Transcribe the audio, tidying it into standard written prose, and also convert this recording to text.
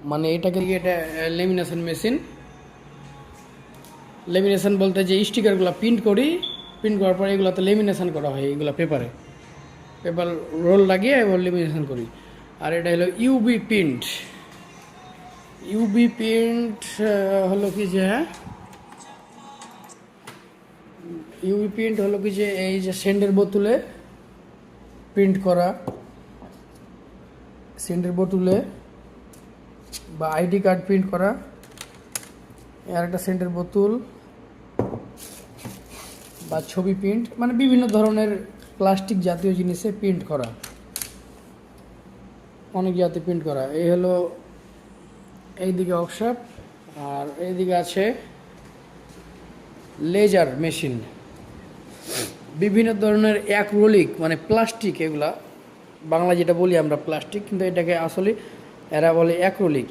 মানে এটা lamination machine. Lamination বলতে যে স্টিকারগুলো প্রিন্ট করি, প্রিন্ট করার পরে এগুলোতে লেমিনেশন করা হয়, এগুলো পেপার রোল লাগিয়ে এবার লেমিনেশন করি। আর এটা হলো ইউবি প্রিন্ট। ইউবি প্রিন্ট হলো কি যে ইউবি প্রিন্ট হলো কি যে এই যে সেন্টের বোতলে প্রিন্ট করা, সেন্টের বোতলে বা আইডি কার্ড প্রিন্ট করা, আর একটা সেন্টের বোতল বা ছবি প্রিন্ট, মানে বিভিন্ন ধরনের প্লাস্টিক জাতীয় জিনিসে প্রিন্ট করা, অনেক জাতীয় প্রিন্ট করা। এই হলো এইদিকে ওয়ার্কশপ, আর এইদিকে আছে লেজার মেশিন। বিভিন্ন ধরনের অ্যাক্রিলিক মানে প্লাস্টিক, এগুলা বাংলা যেটা বলি আমরা প্লাস্টিক, কিন্তু এটাকে আসলে এরা বলে অ্যাক্রিলিক।